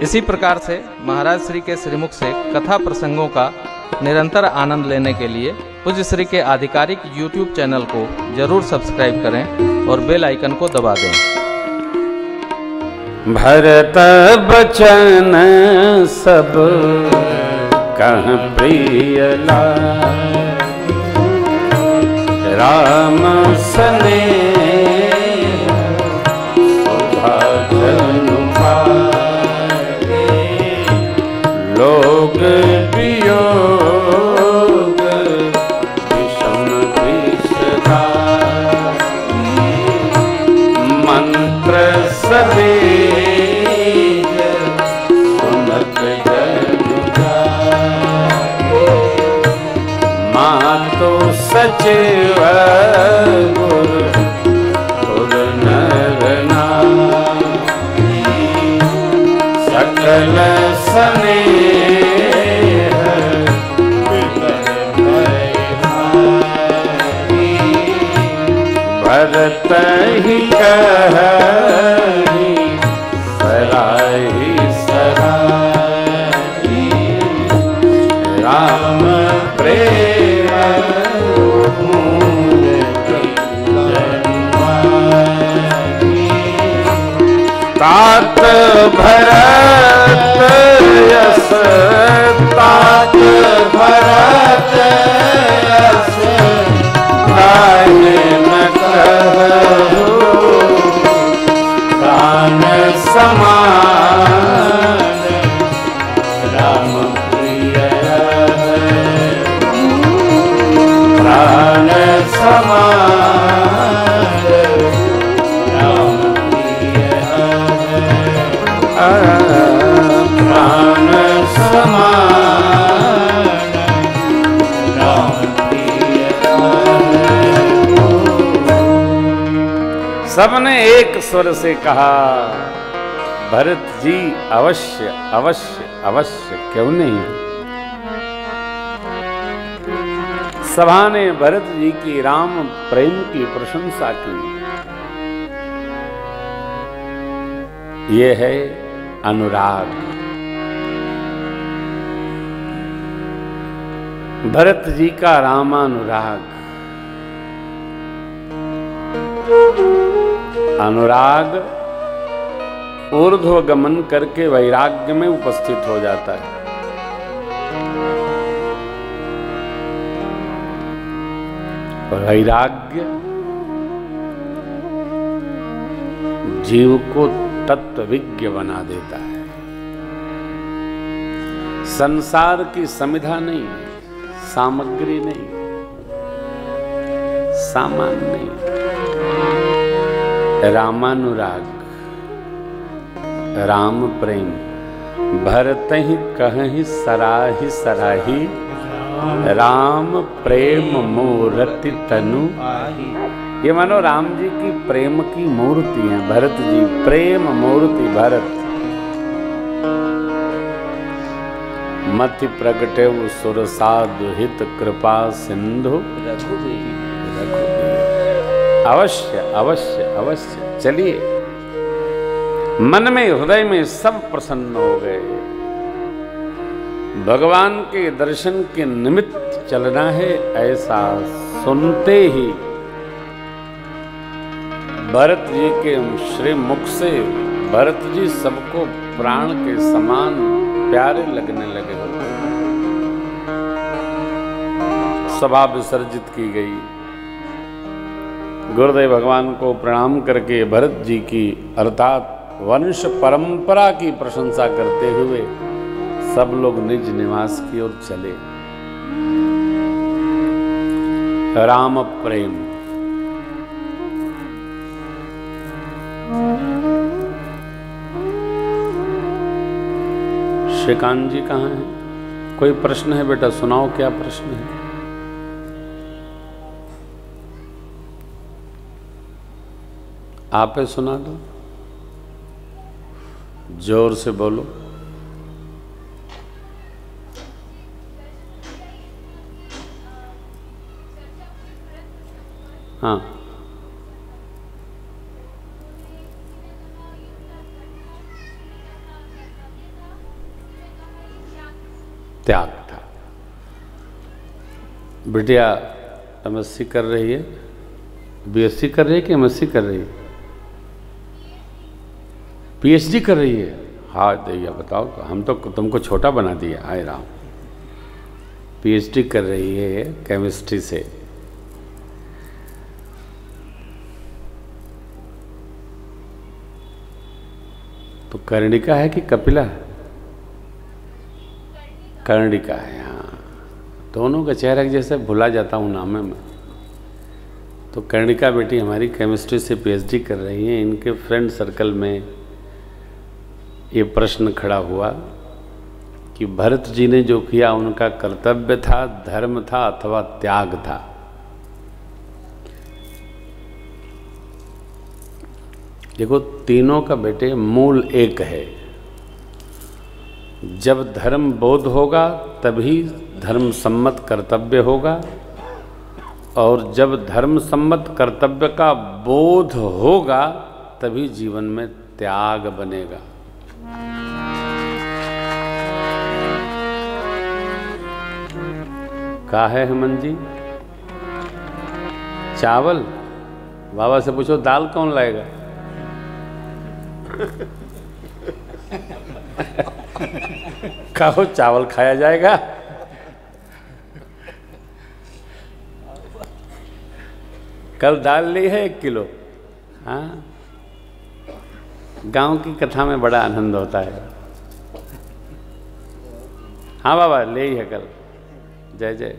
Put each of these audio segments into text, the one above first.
इसी प्रकार से महाराज श्री के श्रीमुख से कथा प्रसंगों का निरंतर आनंद लेने के लिए पूज्य श्री के आधिकारिक YouTube चैनल को जरूर सब्सक्राइब करें और बेल आइकन को दबा दें। भरत बचन सब कह प्रिय राम सने लोग वियोग विषम विषदा मंत्र सवेग सुनत मातो सचिव गुर नरना सकल सने भरत ही कही सराही सराही राम प्रेम तात भरत यस तात भरत यस प्राण समान राम प्रिय प्राण समान राम प्रिय प्राण समान राम प्रिय। सबने एक स्वर से कहा भरत जी अवश्य अवश्य अवश्य क्यों नहीं। सभा ने भरत जी की राम प्रेम की प्रशंसा की। यह है अनुराग। भरत जी का रामानुराग। अनुराग ऊर्ध्व गमन करके वैराग्य में उपस्थित हो जाता है। और वैराग्य जीव को तत्वविज्ञ बना देता है। संसार की समिधा नहीं, सामग्री नहीं, सामान नहीं, रामानुराग राम प्रेम। भरत ही कहीं सराही सराही राम प्रेम मूर्ति तनु। ये मानो राम जी की प्रेम की मूर्ति है भरत जी, प्रेम मूर्ति भरत। मति प्रगटे सुर साधु हित कृपा सिंधु अवश्य अवश्य अवश्य। चलिए, मन में हृदय में सब प्रसन्न हो गए। भगवान के दर्शन के निमित्त चलना है, ऐसा सुनते ही भरत जी के श्री मुख से भरत जी सबको प्राण के समान प्यारे लगने लगे। सभा विसर्जित की गई। गुरुदेव भगवान को प्रणाम करके भरत जी की अर्थात वंश परंपरा की प्रशंसा करते हुए सब लोग निज निवास की ओर चले। राम प्रेम। श्रीकांत जी कहाँ हैं? कोई प्रश्न है बेटा? सुनाओ, क्या प्रश्न है? आपे सुना दो, जोर से बोलो। हाँ, त्याग था। बिटिया एमएससी कर रही है, बीएससी कर रही है कि एमएससी कर रही है? पीएचडी कर रही है। हाँ दैया बताओ, हम तो तुमको छोटा बना दिया। आए राम, पीएचडी कर रही है केमिस्ट्री से। तो कर्णिका है कि कपिला है? कर्णिका है। हाँ, दोनों का चेहरा जैसे भुला जाता हूँ नामे में। तो कर्णिका बेटी हमारी केमिस्ट्री से पीएचडी कर रही हैं। इनके फ्रेंड सर्कल में ये प्रश्न खड़ा हुआ कि भरत जी ने जो किया उनका कर्तव्य था, धर्म था अथवा त्याग था? देखो, तीनों का बेटे मूल एक है। जब धर्म बोध होगा तभी धर्म सम्मत कर्तव्य होगा, और जब धर्म सम्मत कर्तव्य का बोध होगा तभी जीवन में त्याग बनेगा। का है हेमंत जी? चावल? बाबा से पूछो दाल कौन लाएगा? कहो चावल खाया जाएगा। कल दाल ली है 1 किलो। हाँ, गांव की कथा में बड़ा आनंद होता है। हाँ बाबा, ले ही है कल। जय जय।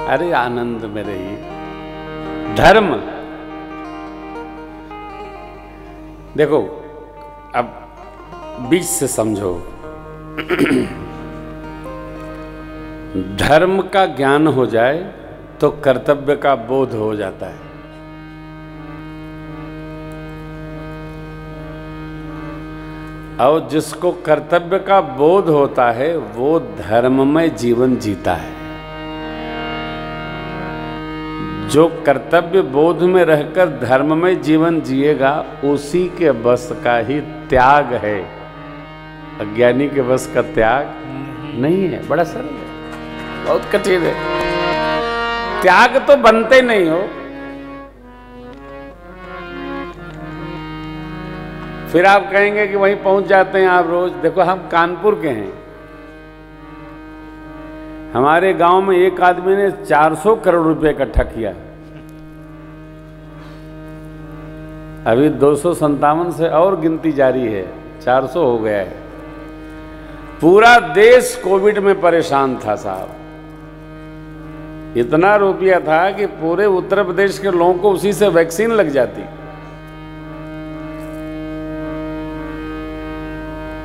अरे आनंद में रहिए। धर्म देखो, अब बीच से समझो। धर्म का ज्ञान हो जाए तो कर्तव्य का बोध हो जाता है। और जिसको कर्तव्य का बोध होता है वो धर्ममय जीवन जीता है। जो कर्तव्य बोध में रहकर धर्ममय जीवन जिएगा उसी के बस का ही त्याग है। अज्ञानी के बस का त्याग नहीं है। बड़ा सरल है, बहुत कठिन है। त्याग तो बनते नहीं हो। फिर आप कहेंगे कि वहीं पहुंच जाते हैं आप रोज। देखो, हम कानपुर के हैं। हमारे गांव में एक आदमी ने 400 करोड़ रुपए इकट्ठा किया। अभी 257 से और गिनती जारी है, 400 हो गया है। पूरा देश कोविड में परेशान था साहब। इतना रुपया था कि पूरे उत्तर प्रदेश के लोगों को उसी से वैक्सीन लग जाती।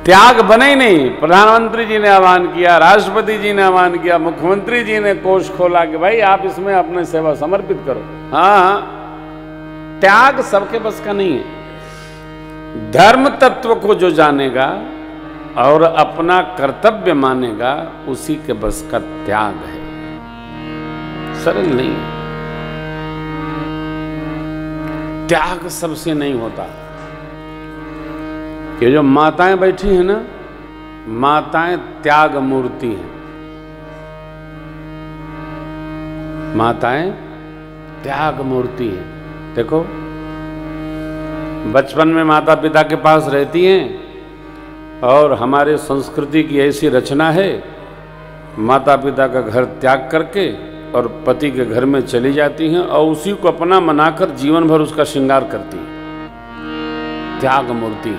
त्याग बने ही नहीं। प्रधानमंत्री जी ने आह्वान किया, राष्ट्रपति जी ने आह्वान किया, मुख्यमंत्री जी ने कोष खोला कि भाई आप इसमें अपने सेवा समर्पित करो। हाँ, त्याग सबके बस का नहीं है। धर्म तत्व को जो जानेगा और अपना कर्तव्य मानेगा उसी के बस का त्याग है। सरल नहीं है। त्याग सबसे नहीं होता। ये जो माताएं बैठी हैं ना, माताएं त्याग मूर्ति हैं। माताएं त्याग मूर्ति हैं। देखो, बचपन में माता पिता के पास रहती हैं और हमारे संस्कृति की ऐसी रचना है, माता पिता का घर त्याग करके और पति के घर में चली जाती हैं और उसी को अपना मनाकर जीवन भर उसका श्रृंगार करती हैं। त्याग मूर्ति।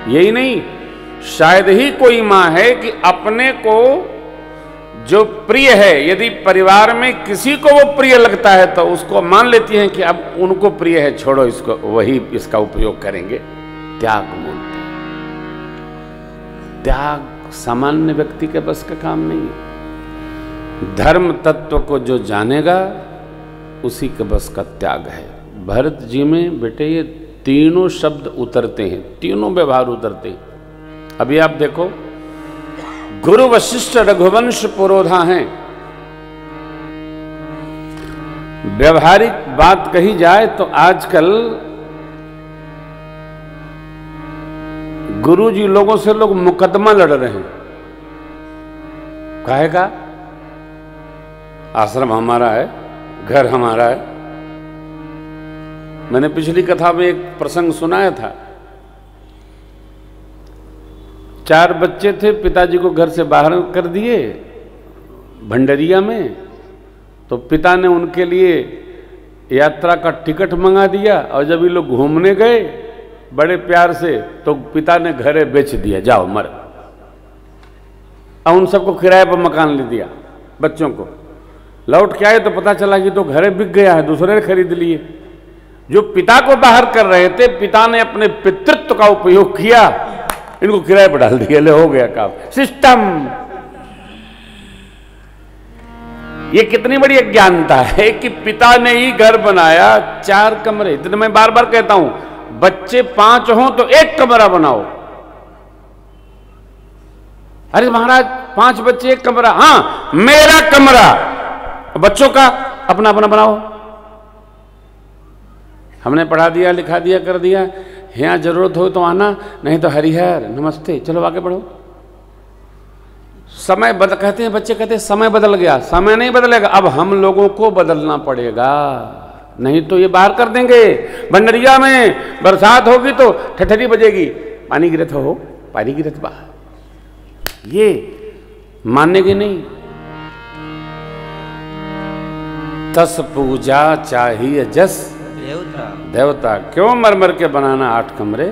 यही नहीं, शायद ही कोई माँ है कि अपने को जो प्रिय है, यदि परिवार में किसी को वो प्रिय लगता है तो उसको मान लेती हैं कि अब उनको प्रिय है, छोड़ो इसको, वही इसका उपयोग करेंगे। त्याग मूर्ति। त्याग सामान्य व्यक्ति के बस का काम नहीं है। धर्म तत्व को जो जानेगा उसी के बस का त्याग है। भरत जी में बेटे ये तीनों शब्द उतरते हैं, तीनों व्यवहार उतरते हैं। अभी आप देखो, गुरु वशिष्ठ रघुवंश पुरोधा हैं। व्यवहारिक बात कही जाए तो आजकल गुरु जी लोगों से लोग मुकदमा लड़ रहे हैं। काहे का? आश्रम हमारा है, घर हमारा है। मैंने पिछली कथा में एक प्रसंग सुनाया था। 4 बच्चे थे, पिताजी को घर से बाहर कर दिए भंडरिया में, तो पिता ने उनके लिए यात्रा का टिकट मंगा दिया, और जब ये लोग घूमने गए बड़े प्यार से, तो पिता ने घरे बेच दिया, जाओ मर। और उन सबको किराए पर मकान ले दिया, बच्चों को। लौट के आए तो पता चला कि तो घरे बिक गया है, दूसरे ने खरीद लिए। जो पिता को बाहर कर रहे थे, पिता ने अपने पितृत्व का उपयोग किया, इनको किराए पर डाल दिया, ले हो गया काम। सिस्टम। ये कितनी बड़ी अज्ञानता है कि पिता ने ही घर बनाया, 4 कमरे। इतने मैं बार बार कहता हूं, बच्चे 5 हों तो 1 कमरा बनाओ। अरे महाराज 5 बच्चे 1 कमरा, हाँ मेरा कमरा, बच्चों का अपना अपना बनाओ। हमने पढ़ा दिया, लिखा दिया, कर दिया। यहां जरूरत हो तो आना, नहीं तो हरिहर नमस्ते, चलो आगे बढ़ो। समय कहते हैं बच्चे, कहते हैं समय बदल गया। समय नहीं बदलेगा, अब हम लोगों को बदलना पड़ेगा, नहीं तो ये बाहर कर देंगे। भंडरिया में बरसात होगी तो ठठरी बजेगी, पानी गिरत हो, पानी गिरत बाहर, ये मानने की नहीं। तस पूजा चाहिए जस देवता। क्यों मर मर के बनाना 8 कमरे?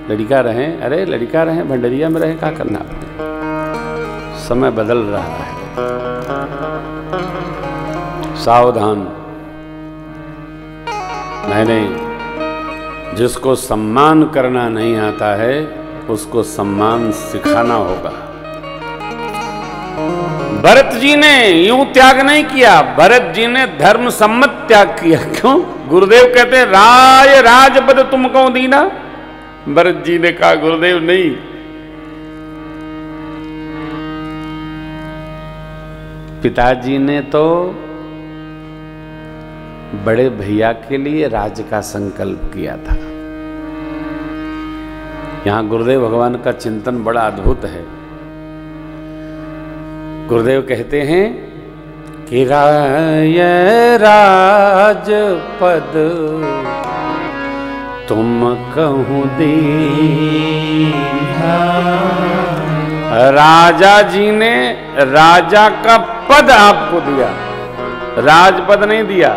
लड़का रहे, अरे लड़का रहे, भंडरिया में रहे, क्या करना आपने? समय बदल रहा है, सावधान। नहीं, जिसको सम्मान करना नहीं आता है उसको सम्मान सिखाना होगा। भरत जी ने यूं त्याग नहीं किया, भरत जी ने धर्म सम्मत त्याग किया। क्यों? गुरुदेव कहते हैं राय राजपद तुमको दीना। भरत जी ने कहा गुरुदेव नहीं, पिताजी ने तो बड़े भैया के लिए राज्य का संकल्प किया था। यहां गुरुदेव भगवान का चिंतन बड़ा अद्भुत है। गुरुदेव कहते हैं कि राय राज पद तुम कहूं दीना। राजा जी ने राजा का पद आपको दिया, राजपद नहीं दिया।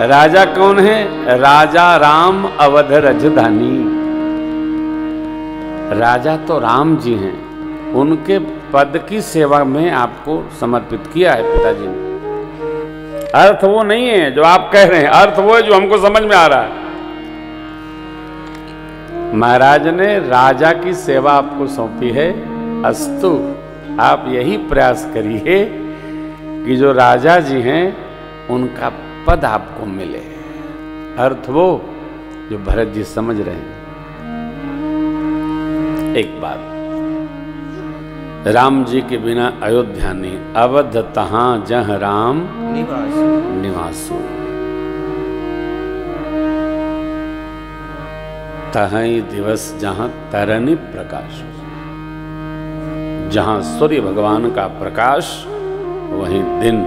राजा कौन है? राजा राम अवध राजधानी। राजा तो राम जी हैं, उनके पद की सेवा में आपको समर्पित किया है पिताजी ने। अर्थ वो नहीं है जो आप कह रहे हैं, अर्थ वो है जो हमको समझ में आ रहा है। महाराज ने राजा की सेवा आपको सौंपी है। अस्तु, आप यही प्रयास करिए कि जो राजा जी हैं उनका पद आपको मिले। अर्थ वो जो भरत जी समझ रहे हैं। एक बात, राम जी के बिना अयोध्या नहीं, अवध तहां जह राम निवासो। तहई दिवस जहां तरनि प्रकाश। जहां सूर्य भगवान का प्रकाश वहीं दिन।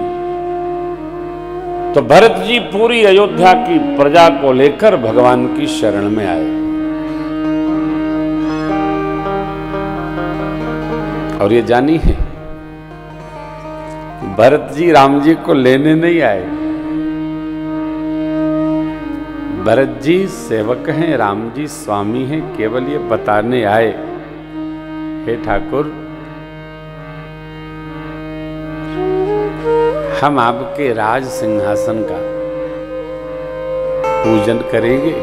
तो भरत जी पूरी अयोध्या की प्रजा को लेकर भगवान की शरण में आए। और ये जानी है, भरत जी राम जी को लेने नहीं आए। भरत जी सेवक हैं, राम जी स्वामी हैं, केवल ये बताने आए, हे ठाकुर हम आपके राज सिंहासन का पूजन करेंगे,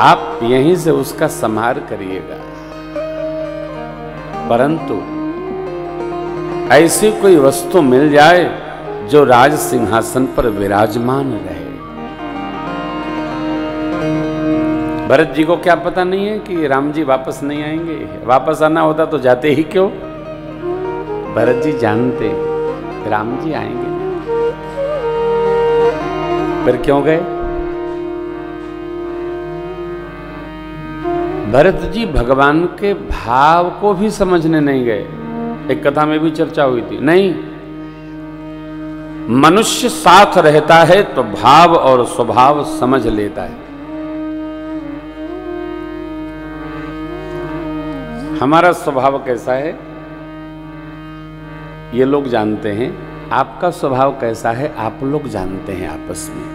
आप यहीं से उसका संहार करिएगा। परंतु ऐसी कोई वस्तु मिल जाए जो राज सिंहासन पर विराजमान रहे। भरत जी को क्या पता नहीं है कि राम जी वापस नहीं आएंगे? वापस आना होता तो जाते ही क्यों? भरत जी जानते राम जी आएंगे, फिर क्यों गए? भरत जी भगवान के भाव को भी समझने नहीं गए। एक कथा में भी चर्चा हुई थी। नहीं, मनुष्य साथ रहता है तो भाव और स्वभाव समझ लेता है। हमारा स्वभाव कैसा है ये लोग जानते हैं, आपका स्वभाव कैसा है आप लोग जानते हैं आपस में।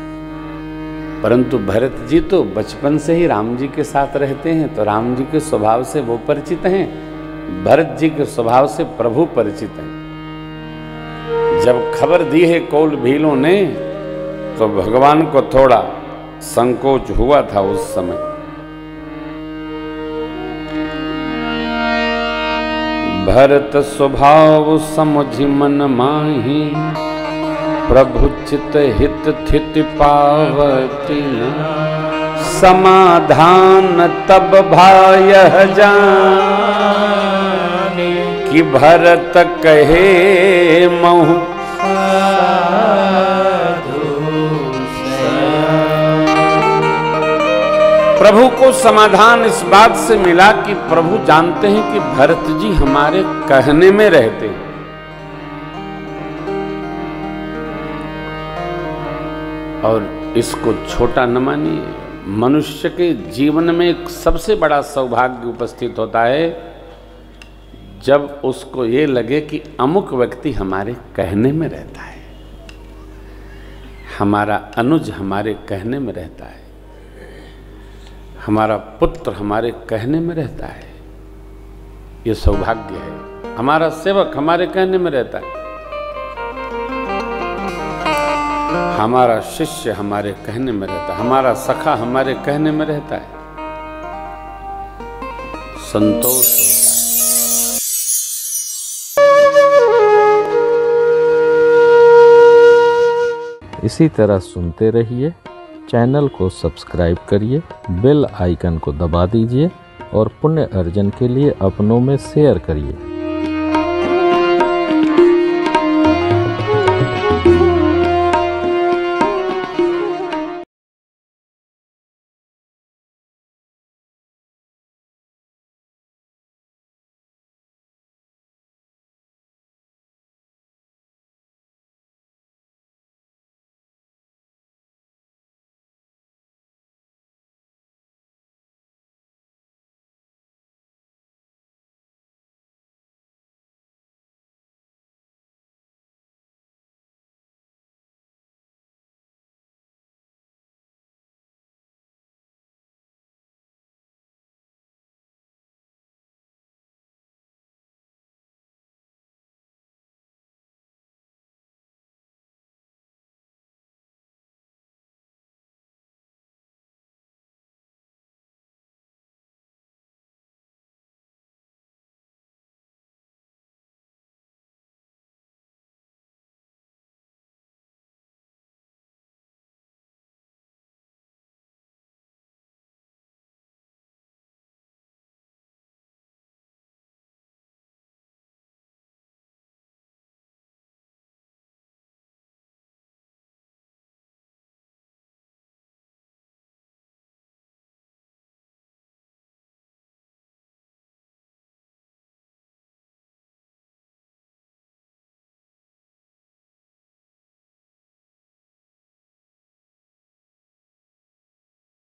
परंतु भरत जी तो बचपन से ही राम जी के साथ रहते हैं, तो राम जी के स्वभाव से वो परिचित हैं, भरत जी के स्वभाव से प्रभु परिचित हैं। जब खबर दी है कौल भीलों ने तो भगवान को थोड़ा संकोच हुआ था उस समय। भरत स्वभाव समझि मन माही, प्रभु चित हित थित पावती, समाधान तब भायः जाने, कि भरत कहे महु प्रभु को समाधान इस बात से मिला कि प्रभु जानते हैं कि भरत जी हमारे कहने में रहते हैं। और इसको छोटा न मानिए, मनुष्य के जीवन में एक सबसे बड़ा सौभाग्य उपस्थित होता है जब उसको ये लगे कि अमुक व्यक्ति हमारे कहने में रहता है, हमारा अनुज हमारे कहने में रहता है, हमारा पुत्र हमारे कहने में रहता है। ये सौभाग्य है। हमारा सेवक हमारे कहने में रहता है, हमारा शिष्य हमारे कहने में रहता है, हमारा सखा हमारे कहने में रहता है। संतोष होता है। इसी तरह सुनते रहिए, चैनल को सब्सक्राइब करिए, बेल आइकन को दबा दीजिए और पुण्य अर्जन के लिए अपनों में शेयर करिए।